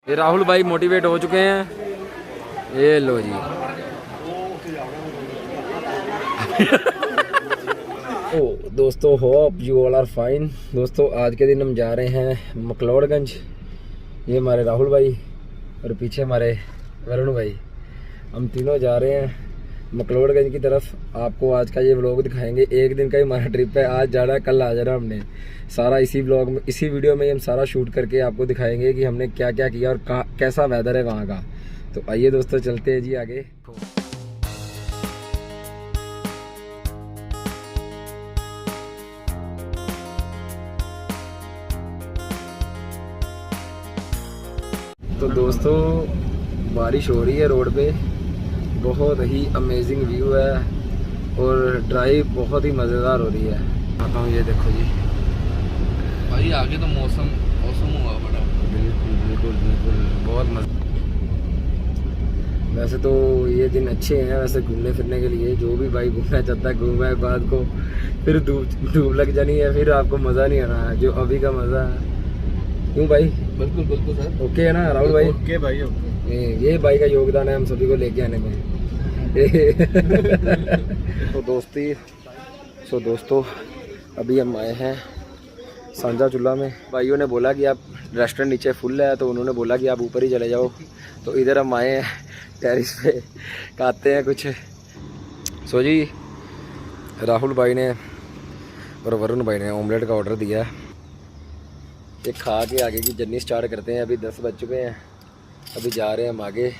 ये राहुल भाई मोटिवेट हो चुके हैं। ये लो जी। ओ दोस्तों, hope you all are fine. दोस्तों आज के दिन हम जा रहे हैं मकलोडगंज। ये हमारे राहुल भाई और पीछे हमारे वरुण भाई, हम तीनों जा रहे हैं मकलोडगंज की तरफ। आपको आज का ये व्लॉग दिखाएंगे। एक दिन का ही हमारा ट्रिप है, आज जाना है कल आ जाना। हमने सारा इसी व्लॉग में, इसी वीडियो में हम सारा शूट करके आपको दिखाएंगे कि हमने क्या क्या किया और कैसा वेदर है वहाँ का। तो आइए दोस्तों चलते हैं जी आगे। तो दोस्तों बारिश हो रही है रोड पे, बहुत ही अमेजिंग व्यू है और ड्राइव बहुत ही मज़ेदार हो रही है। आता हूँ, ये देखो जी भाई आगे तो मौसम हुआ बड़ा। बिल्कुल बिल्कुल बिल्कुल बहुत मज़ा। वैसे तो ये दिन अच्छे हैं वैसे घूमने फिरने के लिए। जो भी भाई घूमना चाहता है घूमे, बाद को फिर धूप लग जानी है, फिर आपको मज़ा नहीं आना है जो अभी का मज़ा है। क्यों भाई? बिल्कुल बिल्कुल सर। ओके है ना राहुल भाई? ओके भाई ओके। ये भाई का योगदान है हम सभी को लेके आने में। तो दोस्तों अभी हम आए हैं सांझा चूल्हा में। भाइयों ने बोला कि आप रेस्टोरेंट नीचे फुल है, तो उन्होंने बोला कि आप ऊपर ही चले जाओ। तो इधर हम आए हैं टेरिस पे, खाते हैं कुछ। सो जी राहुल भाई ने और वरुण भाई ने ऑमलेट का ऑर्डर दिया है। ये खा के आगे की जर्नी स्टार्ट करते हैं। अभी 10 बज चुके हैं, अभी जा रहे हैं हम आगे।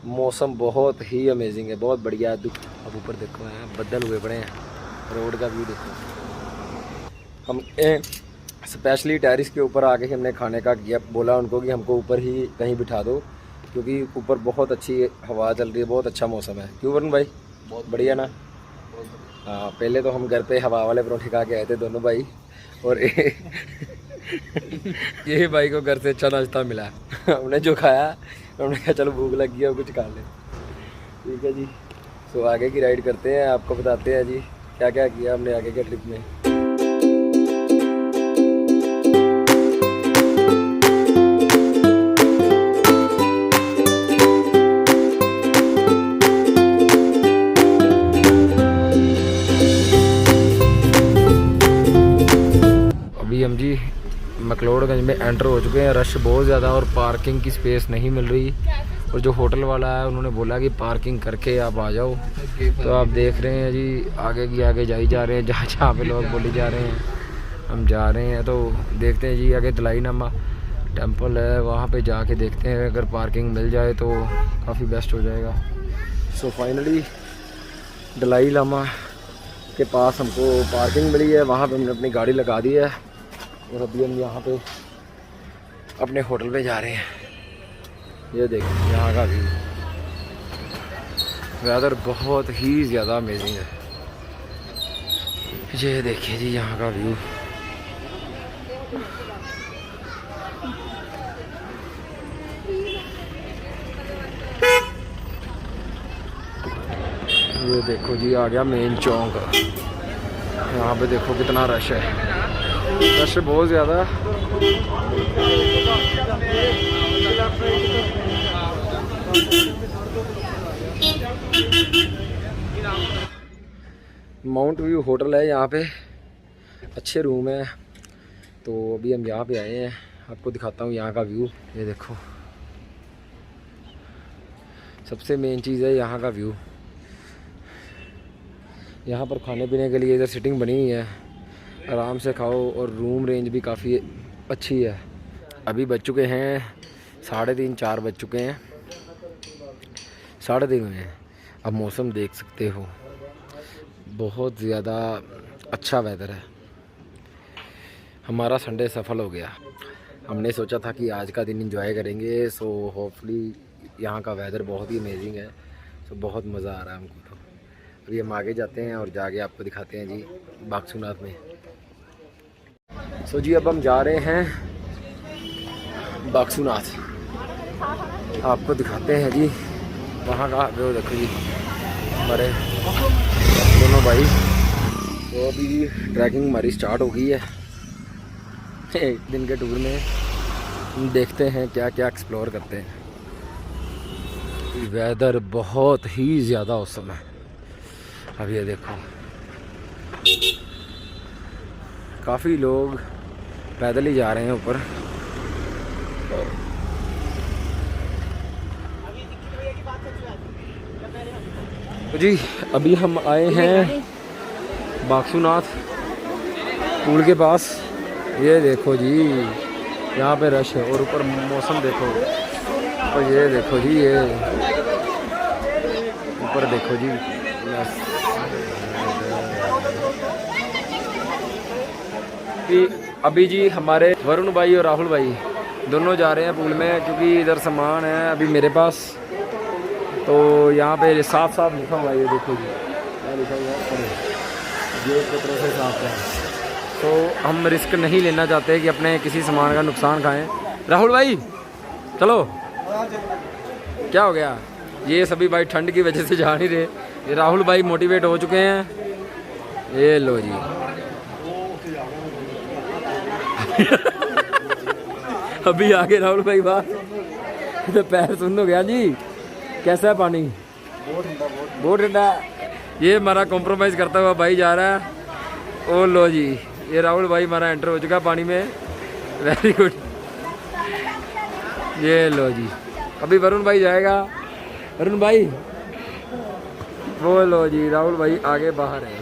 मौसम बहुत ही अमेजिंग है, बहुत बढ़िया है। अब ऊपर देखो हैं बदल हुए पड़े हैं, रोड का व्यू देखो। हम स्पेशली टेरिस के ऊपर आके हमने खाने का किया, बोला उनको कि हमको ऊपर ही कहीं बिठा दो क्योंकि ऊपर बहुत अच्छी हवा चल रही है, बहुत अच्छा मौसम है। क्यों वरुण भाई? बहुत बढ़िया ना। हाँ, पहले तो हम घर पे हवा वाले परोठे खा के आए थे दोनों भाई, और ये भाई को घर से अच्छा नाश्ता मिला। हमने जो खाया हमने कहा चलो भूख लग गई है कुछ खा ले। ठीक है जी। सो आगे की राइड करते हैं, आपको बताते हैं जी क्या क्या किया हमने आगे के ट्रिप में। अभी हम जी मकलोडगंज में एंटर हो चुके हैं। रश बहुत ज़्यादा और पार्किंग की स्पेस नहीं मिल रही, और जो होटल वाला है उन्होंने बोला कि पार्किंग करके आप आ जाओ। तो आप देख रहे हैं जी आगे की आगे जा ही जा रहे हैं, जहाँ जहाँ पे लोग बोले जा रहे हैं हम जा रहे हैं। तो देखते हैं जी आगे दलाई नामा टेम्पल है, वहाँ पे जाके देखते हैं, अगर पार्किंग मिल जाए तो काफ़ी बेस्ट हो जाएगा। सो फाइनली दलाई लामा के पास हमको पार्किंग मिली है, वहाँ पे हमने अपनी गाड़ी लगा दी है और अभी हम यहाँ पे अपने होटल पे जा रहे हैं। ये देखिए यहाँ का व्यू, वेदर बहुत ही ज़्यादा अमेजिंग है। ये देखिए जी यहाँ का व्यू, ये देखो जी आ गया मेन चौक। यहाँ पे देखो कितना रश है, रश बहुत ज़्यादा। माउंट व्यू होटल है यहाँ पे, अच्छे रूम है। तो अभी हम यहाँ पे आए हैं, आपको दिखाता हूँ यहाँ का व्यू। ये देखो सबसे मेन चीज़ है यहाँ का व्यू। यहाँ पर खाने पीने के लिए इधर सिटिंग बनी हुई है, आराम से खाओ, और रूम रेंज भी काफ़ी अच्छी है। अभी बज चुके हैं 3:30 4 बज चुके हैं, 3:30 हुए हैं। अब मौसम देख सकते हो, बहुत ज़्यादा अच्छा वेदर है। हमारा संडे सफल हो गया। हमने सोचा था कि आज का दिन एंजॉय करेंगे, सो होपफुली यहाँ का वेदर बहुत ही अमेजिंग है। सो बहुत मज़ा आ रहा है हमको। तो अभी हम आगे जाते हैं और जाके आपको दिखाते हैं जी बागसूनाथ में। सो जी अब हम जा रहे हैं बागसूनाथ, आपको दिखाते हैं जी वहाँ का व्यू। देखो जी हमारे दोनों भाई। तो अभी ट्रैकिंग हमारी स्टार्ट हो गई है एक दिन के टूर में। देखते हैं क्या क्या एक्सप्लोर करते हैं। वेदर बहुत ही ज़्यादा औसम है। अब ये देखो काफ़ी लोग पैदल ही जा रहे हैं ऊपर। तो जी अभी हम आए हैं बाक्सूनाथ पुल के पास। ये देखो जी यहाँ पे रश है और ऊपर मौसम देखो। और ये देखो जी ये ऊपर देखो जी। अभी जी हमारे वरुण भाई और राहुल भाई दोनों जा रहे हैं पुल में, क्योंकि इधर सामान है अभी मेरे पास। तो यहाँ पे साफ साफ लिखा हुआ है, ये देखो जी क्या लिखा हुआ है, ये पत्रों से साफ है। तो हम रिस्क नहीं लेना चाहते कि अपने किसी सामान का नुकसान खाएं। राहुल भाई चलो, क्या हो गया? ये सभी भाई ठंड की वजह से जा नहीं रहे। ये राहुल भाई मोटिवेट हो चुके हैं। ये लो जी अभी आगे राहुल भाई बात तो पैर सुन हो गया जी। कैसा है पानी? बहुत ठंडा। ये हमारा कॉम्प्रोमाइज़ करता हुआ भाई जा रहा है। ओ लो जी ये राहुल भाई हमारा एंटर हो चुका पानी में। Very good. ये लो जी अभी वरुण भाई जाएगा। वरुण भाई वो लो जी राहुल भाई आगे बाहर है।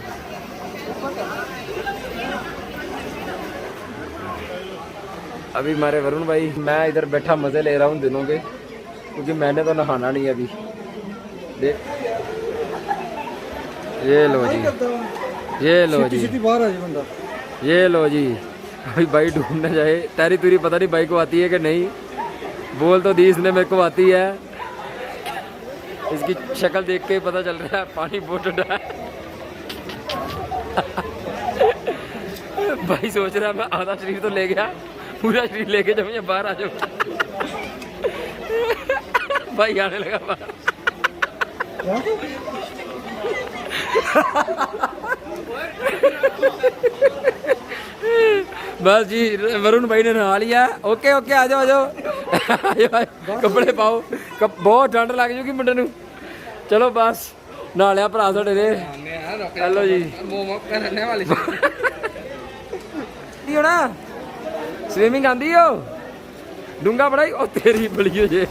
अभी हमारे वरुण भाई, मैं इधर बैठा मज़े ले रहा हूँ दिनों के, क्योंकि मैंने तो नहाना नहीं अभी। देख ये लो जी, ये लो जी, ये लो जी। अभी भाई ढूंढने जाए। तैरी तुरी पता नहीं भाई को आती है कि नहीं। बोल तो दी इसने मेरे को आती है। इसकी शक्ल देख के ही पता चल रहा है पानी बहुत ठंडा है। भाई सोच रहा है मैं आधा शरीर तो ले गया, पूरा शरीर लेके जब मैं बाहर आ जाऊँ। भाई आने लगा बाहर। बस जी वरुण भाई ने नहा लिया। ओके ओके आ जाओ आ जाओ। कपड़े पाओ, बहुत ठंड लग जूगी मुंडे नूं। चलो बस नहा लिया भरा साडे ने। हेलो जी ना स्विमिंग आंदी हो? डूंगा बड़ा ही। ओ तेरी बड़ी हो जे।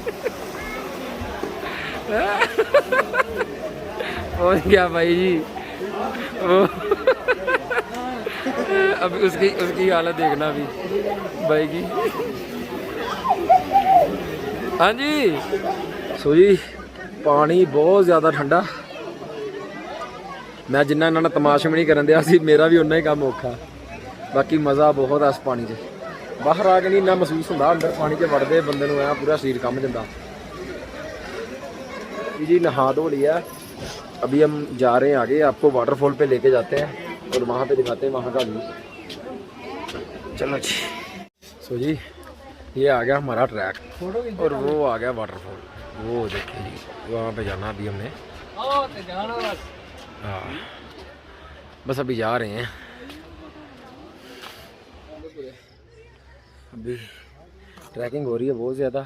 और क्या भाई जी अभी उसकी हालत देखना अभी भाई की। हाँ जी सो जी पानी बहुत ज़्यादा ठंडा। मैं जिन्ना इन्होंने तमाशा भी नहीं करन दिया सी, मेरा भी उन्ना ही काम औखा। बाकी मज़ा बहुत है इस पानी से। बाहर आके नहीं इन्ना महसूस होता, अंदर पानी के वड़दे बंदे नूं ऐ पूरा शरीर कम जाता जी। नहा धो लिया। अभी हम जा रहे हैं आगे, आपको वाटरफॉल पे लेके जाते हैं और वहाँ पे दिखाते हैं वहाँ का व्यू। चलो जी सो जी ये आ गया हमारा ट्रैक और वो आ गया वाटरफॉल। वो देखिए जी वहाँ पे जाना अभी हमने। हाँ बस अभी जा रहे हैं। अभी ट्रैकिंग हो रही है बहुत ज़्यादा।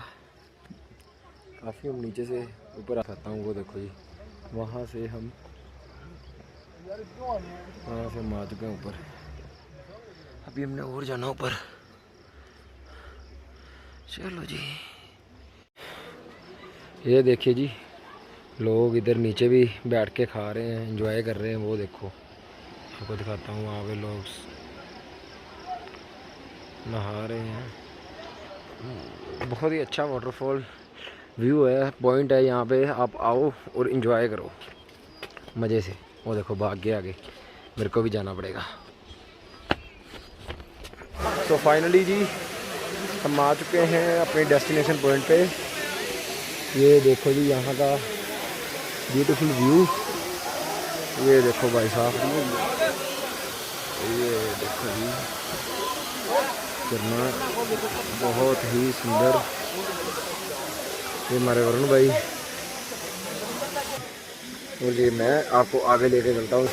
काफ़ी हम नीचे से ऊपर आता हूँ। वो देखो जी वहाँ से हम आ चुके हैं ऊपर। अभी हमने और जाना ऊपर। चलो जी ये देखिए जी लोग इधर नीचे भी बैठ के खा रहे हैं, एंजॉय कर रहे हैं। वो देखो आपको दिखाता हूँ, वहाँ पे लोग नहा रहे हैं। बहुत ही अच्छा वाटरफॉल व्यू है, पॉइंट है यहाँ पे। आप आओ और एंजॉय करो मज़े से। वो देखो भाग के आगे, मेरे को भी जाना पड़ेगा। तो फाइनली जी हम आ चुके हैं अपने डेस्टिनेशन पॉइंट पे। ये देखो जी यहाँ का ब्यूटीफुल व्यू। ये देखो भाई साहब, ये देखो जी झरना बहुत ही सुंदर। ये हमारे वरुण भाई और ये मैं आपको आगे लेके चलता हूँ।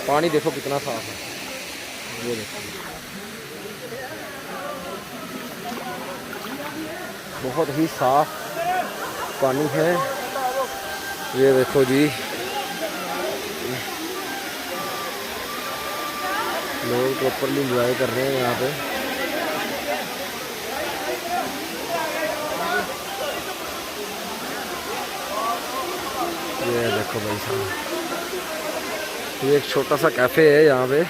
पानी देखो कितना साफ है। ये देखो बहुत ही साफ पानी है। ये देखो जी, लोग प्रॉपरली एंजॉय कर रहे हैं यहाँ पे। ये देखो भाई साहब, ये एक छोटा सा कैफ़े है यहाँ पे,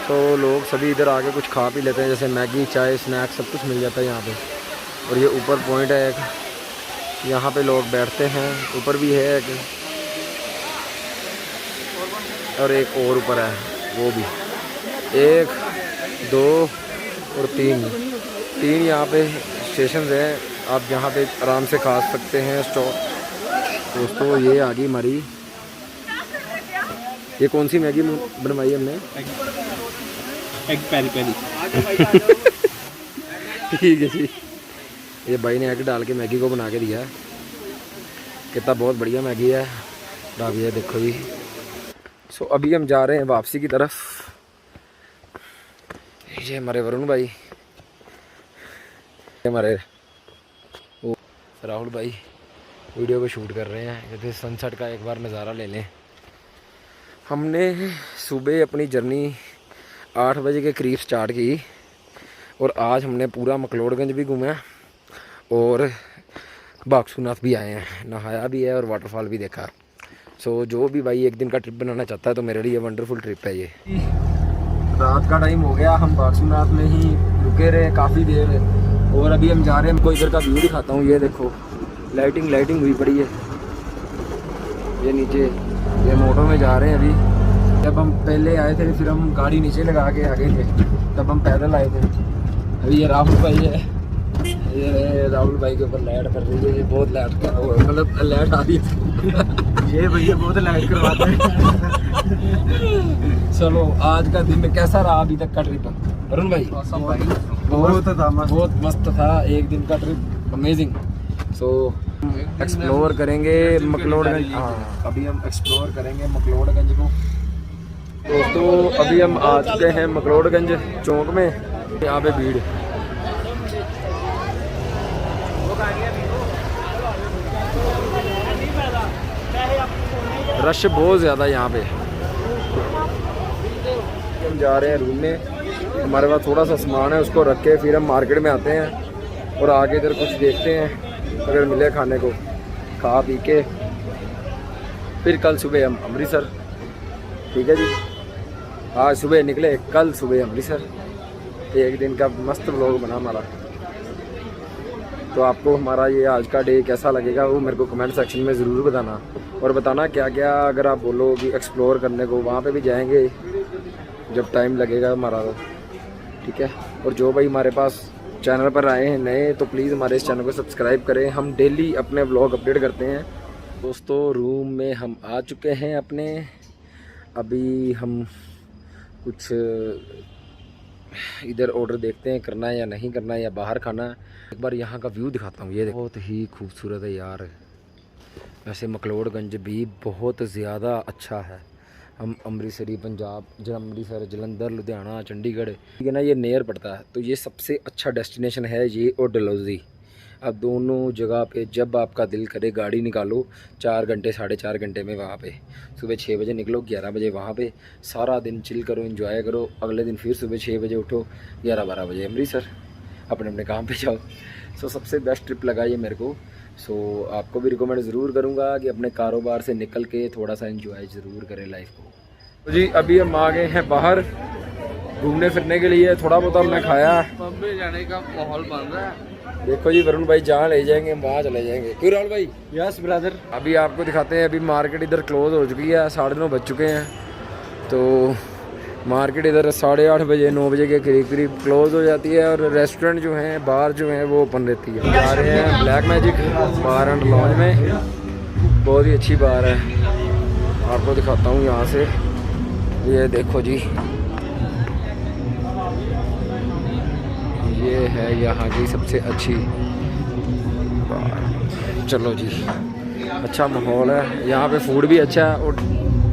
तो लोग सभी इधर आके कुछ खा पी लेते हैं, जैसे मैगी, चाय, स्नैक्स सब कुछ मिल जाता है यहाँ पे। और ये ऊपर पॉइंट है एक, यहाँ पे लोग बैठते हैं। ऊपर भी है एक, और एक और ऊपर है, वो भी 1, 2 और 3 यहाँ पे स्टेशन हैं, आप यहाँ पे आराम से खा सकते हैं स्टॉप। दोस्तों ये आ गई हमारी, ये कौन सी मैगी बनवाई हमने? Egg peri peri. ठीक है जी, ये भाई ने एग डाल के मैगी को बना के दिया है, कितना बहुत बढ़िया मैगी है। अब ये देखो जी, सो अभी हम जा रहे हैं वापसी की तरफ। ये हमारे वरुण भाई, हमारे वो राहुल भाई वीडियो को शूट कर रहे हैं, कहते सनसेट का एक बार नज़ारा ले लें। हमने सुबह अपनी जर्नी 8 बजे के करीब स्टार्ट की, और आज हमने पूरा मकलोडगंज भी घूमा और बागसूनाथ भी आए हैं, नहाया भी है और वाटरफॉल भी देखा। सो जो भी भाई एक दिन का ट्रिप बनाना चाहता है तो मेरे लिए वंडरफुल ट्रिप है ये। रात का टाइम हो गया, हम बागसूनाथ में ही रुके रहे काफ़ी देर, और अभी हम जा रहे हैं। हमको इधर का व्यू दिखाता हूँ। ये देखो लाइटिंग हुई पड़ी है, ये नीचे, ये मोटो में जा रहे हैं अभी। जब हम पहले आए थे फिर हम गाड़ी नीचे लगा के आ गए थे, तब हम पैदल आए थे। अभी ये राहुल भाई है, ये राहुल भाई के ऊपर लाइट पड़ रही है, ये बहुत लाइट मतलब लाइट आ रही है। ये भैया बहुत लाइट करवाते हैं। चलो आज का दिन कैसा रहा अभी तक का ट्रिप वरुण भाई? बहुत मस्त था, एक दिन का ट्रिप अमेजिंग। सो एक्सप्लोर करेंगे मकलोडगंज। हाँ, अभी हम एक्सप्लोर करेंगे मकलोडगंज को। दोस्तों अभी हम आ चुके हैं मकलोडगंज चौक में, यहाँ पे भीड़, रश बहुत ज़्यादा यहाँ पे। हम जा रहे हैं रूम में, हमारे पास थोड़ा सा सामान है, उसको रख के फिर हम मार्केट में आते हैं और आगे इधर कुछ देखते हैं, अगर मिले खाने को खा पी के फिर कल सुबह हम अमृतसर। ठीक है जी, आज सुबह निकले, कल सुबह अमृतसर। एक दिन का मस्त व्लॉग बना हमारा। तो आपको हमारा ये आज का डे कैसा लगेगा वो मेरे को कमेंट सेक्शन में ज़रूर बताना, और बताना क्या क्या अगर आप बोलो कि एक्सप्लोर करने को, वहाँ पे भी जाएंगे जब टाइम लगेगा हमारा तो। ठीक है, और जो भाई हमारे पास चैनल पर आए हैं नए, तो प्लीज़ हमारे इस चैनल को सब्सक्राइब करें, हम डेली अपने व्लॉग अपडेट करते हैं। दोस्तों रूम में हम आ चुके हैं अपने, अभी हम कुछ इधर ऑर्डर देखते हैं करना है या नहीं करना है, या बाहर खाना है। एक बार यहाँ का व्यू दिखाता हूँ, ये बहुत ही खूबसूरत है यार। वैसे मकलोडगंज भी बहुत ज़्यादा अच्छा है। हम अमृतसरी पंजाब, अमृतसर, जलंधर, लुधियाना, चंडीगढ़, ठीक है ना, ये नियर पड़ता है, तो ये सबसे अच्छा डेस्टिनेशन है ये और डलहौजी। अब दोनों जगह पे जब आपका दिल करे गाड़ी निकालो, 4 घंटे 4.5 घंटे में वहाँ पे, सुबह 6 बजे निकलो, 11 बजे वहाँ पे, सारा दिन चिल करो, एंजॉय करो। अगले दिन फिर सुबह 6 बजे उठो, 11-12 बजे अमृतसर, अपने अपने काम पे जाओ। सो सबसे बेस्ट ट्रिप लगा ये मेरे को। सो आपको भी रिकमेंड ज़रूर करूँगा कि अपने कारोबार से निकल के थोड़ा सा एंजॉय ज़रूर करें लाइफ को। तो जी अभी हम आ गए हैं बाहर घूमने फिरने के लिए, थोड़ा बहुत हमने खाया। बॉम्बे जाने का माहौल बन रहा है। देखो जी वरुण भाई जहाँ ले जाएंगे वहाँ चले जाएंगे, क्यों राहुल भाई? Yes brother. अभी आपको दिखाते हैं, अभी मार्केट इधर क्लोज हो चुकी है, 9:30 बज चुके हैं। तो मार्केट इधर 8:30 बजे 9 बजे के करीब क्लोज हो जाती है, और रेस्टोरेंट जो हैं, बार जो हैं वो ओपन रहती है। जा रहे हैं black magic bar and lounge में, बहुत ही अच्छी बार है, आपको दिखाता हूँ यहाँ से। ये देखो जी, ये है यहाँ की सबसे अच्छी बार। चलो जी, अच्छा माहौल है यहाँ पे, फूड भी अच्छा है और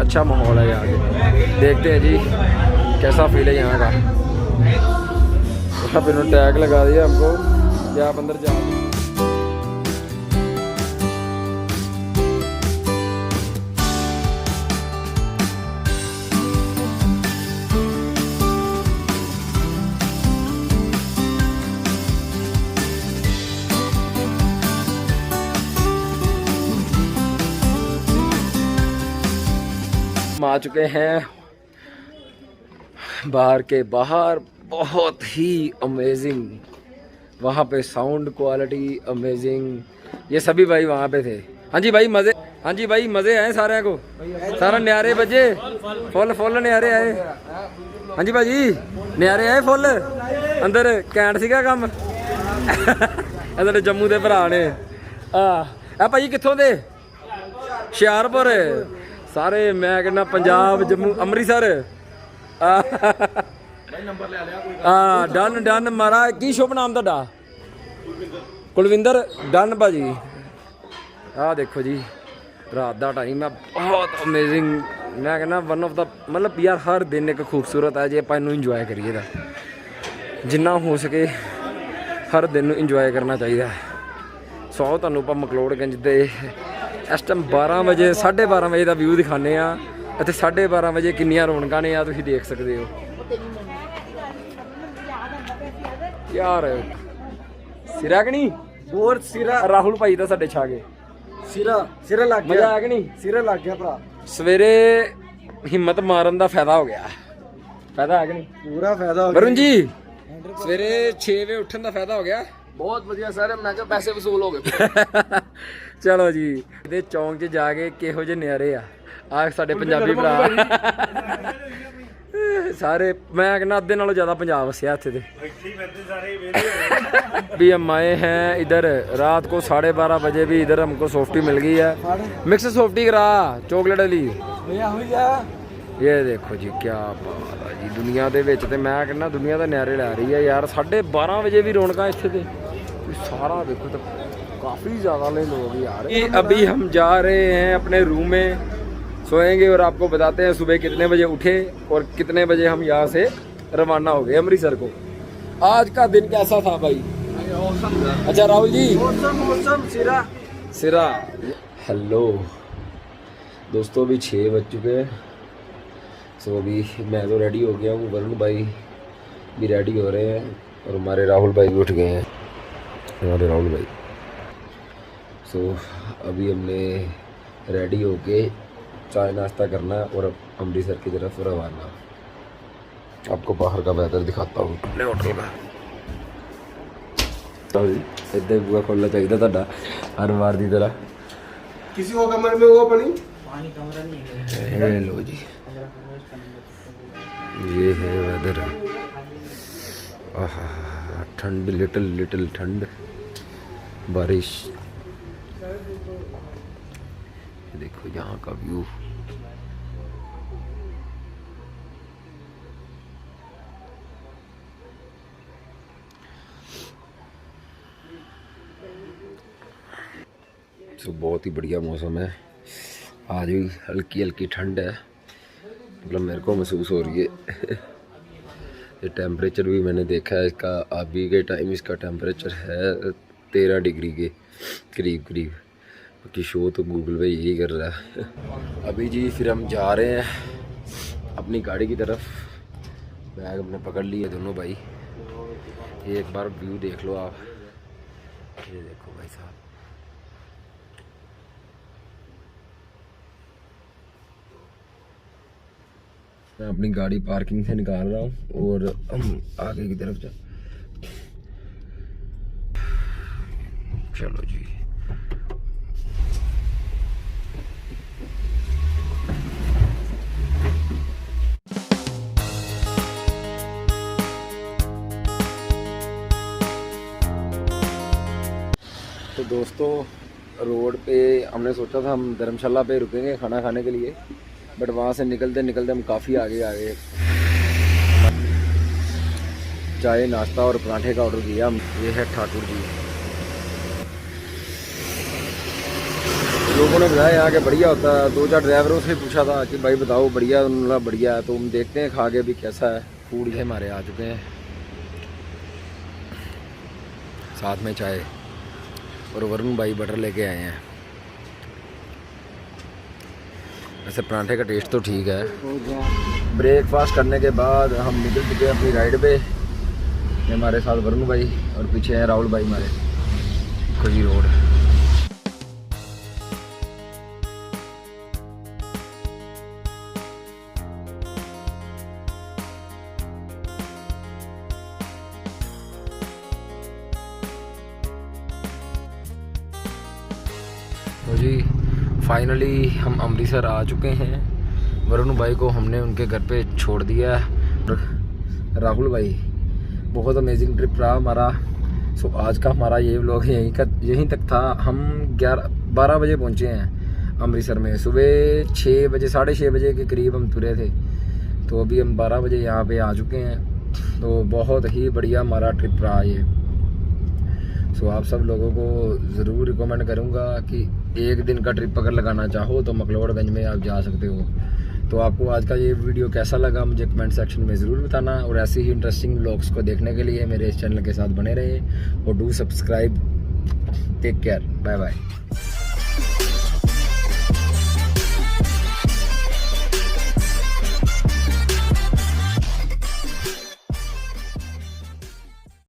अच्छा माहौल है यहाँ के। देखते हैं जी कैसा फील है यहाँ का। यहाँ पे टैग लगा दिया हमको कि आप अंदर जा। हम आ चुके हैं बाहर के बाहर, बहुत ही अमेजिंग, वहाँ पे साउंड क्वालिटी अमेजिंग। ये सभी भाई वहाँ पे थे। हाँ जी भाई मज़े, हाँ जी भाई मज़े आए सारे को, सारा न्यारे बजे फुल फुल न्यारे आए। हाँ जी भाजी न्यारे आए फुल, अंदर कैंट सीगा काम अंदर जम्मू के भरा ने। आ भाई कित्थों दे? हुशियारपुर सारे, मैं कहना पंजाब जम्मू अमृतसर। डन डन महाराज। की शुभ नाम तुहाडा? कुलविंदर। डन भाजी। आ देखो जी रात का टाइम है, बहुत अमेजिंग। मैं कहना वन ऑफ द, मतलब यार हर दिन एक खूबसूरत है जे आप इनू इंजॉय करिए दा, जिन्ना हो सके हर दिन इंजॉय करना चाहिए। सो तुहानूं आपां मकलोड़गंज दे इस टाइम 12 बजे 12:30 बजे का व्यू दिखाने आ। इत्थे 12:30 बजे किन्नियां रौनकां ने आ तुसीं देख सकते हो यार। सिरा कि नहीं? और सिरा राहुल भाई तो साडे छा गए। सिरा सिरा लग मजा गया आया कि नहीं? सिरा लग गया भरा। सवेरे हिम्मत मारन का फायदा हो गया। फायदा है कि नहीं? पूरा फायदा हो वरुण जी सवेरे 6 बजे उठन का फायदा हो गया। बहुत बढ़िया सर, मैं क्या पैसे वसूल हो गए। चलो जी ये चौंक च जाके किहो जे नज़ारे आ साडे पंजाबी भरा सारे। मैं कहना अद्धे नालों ज़्यादा पंजाब वसिया इत्थे ते। भी हम आए हैं इधर रात को 12:30 बजे भी इधर हमको सॉफ्टी मिल गई है, मिक्स सॉफ्टी करा चॉकलेट वाली। ये देखो जी क्या बात है जी, दुनिया दे विच ते मैं कहना दुनिया दा नज़ारे लै रही है यार। 12:30 बजे भी रौनकां इत्थे ते सारा देखो तो काफ़ी ज़्यादा लोग यार। अभी हम जा रहे हैं अपने रूम में, सोएंगे और आपको बताते हैं सुबह कितने बजे उठे और कितने बजे हम यहाँ से रवाना हो गए अमृतसर को। आज का दिन कैसा था भाई? अच्छा राहुल जी मौसम सिरा सिरा। हेलो दोस्तों, अभी 6 बज चुके हैं। सो अभी मैं तो रेडी हो गया हूँ, वरुण भाई भी रेडी हो रहे हैं और हमारे राहुल भाई भी उठ गए हैं, हमारे राहुल भाई। सो अभी हमने रेडी होके चाय नाश्ता करना है और अमृतसर की तरफ रवाना। आपको बाहर का वेदर दिखाता हूँ अपने होटल का। तो इतना ही बुआ खोलना चाहिए था हर बार की तरह। किसी को कमरे में वो पानी कमरा नहीं है। लो जी ये है वेदर, ठंड, लिटिल ठंड, बारिश। देखो यहाँ का व्यू, तो बहुत ही बढ़िया मौसम है। आज भी हल्की हल्की ठंड है, मतलब मेरे को महसूस हो रही है। ये टेम्परेचर भी मैंने देखा है इसका, अभी के टाइम इसका टेम्परेचर है 13 डिग्री के करीब। बाकी शो तो गूगल पे यही कर रहा है। अभी जी फिर हम जा रहे हैं अपनी गाड़ी की तरफ। बैग हमने पकड़ लिए दोनों भाई। ये एक बार व्यू देख लो आप, ये देखो भाई साहब। मैं अपनी गाड़ी पार्किंग से निकाल रहा हूँ और हम आगे की तरफ जा। चलो जी तो दोस्तों रोड पे हमने सोचा था हम धर्मशाला पे रुकेंगे खाना खाने के लिए, बट वहाँ से निकलते निकलते हम काफ़ी आगे आ गए। चाय नाश्ता और पराठे का ऑर्डर किया। ये है ठाकुर जी। लोगों ने बताया यहाँ के बढ़िया होता है। 2-4 ड्राइवरों से पूछा था कि भाई बताओ बढ़िया, उन्होंने बढ़िया है। तो हम देखते हैं खा के भी कैसा है फूड। ये हमारे आ चुके हैं, साथ में चाय, और वरुण भाई बटर लेके आए हैं। वैसे पराठे का टेस्ट तो ठीक है। ब्रेकफास्ट करने के बाद हम निकल चुके हैं अपनी राइड पे। ये हमारे साथ वरुण भाई और पीछे है राहुल भाई हमारे। कोई रोड तो जी फाइनली हम अमृतसर आ चुके हैं। वरुण भाई को हमने उनके घर पे छोड़ दिया है। राहुल भाई बहुत अमेजिंग ट्रिप रहा हमारा। सो आज का हमारा ये व्लॉग यहीं तक था। हम 12 बजे पहुँचे हैं अमृतसर में। सुबह 6 बजे 6:30 बजे के करीब हम तुरे थे, तो अभी हम 12 बजे यहाँ पे आ चुके हैं। तो बहुत ही बढ़िया हमारा ट्रिप रहा ये। सो आप सब लोगों को ज़रूर रिकमेंड करूँगा कि एक दिन का ट्रिप अगर लगाना चाहो तो मकलोडगंज में आप जा सकते हो। तो आपको आज का ये वीडियो कैसा लगा मुझे कमेंट सेक्शन में ज़रूर बताना, और ऐसे ही इंटरेस्टिंग व्लॉग्स को देखने के लिए मेरे इस चैनल के साथ बने रहे और do subscribe. Take care, bye bye.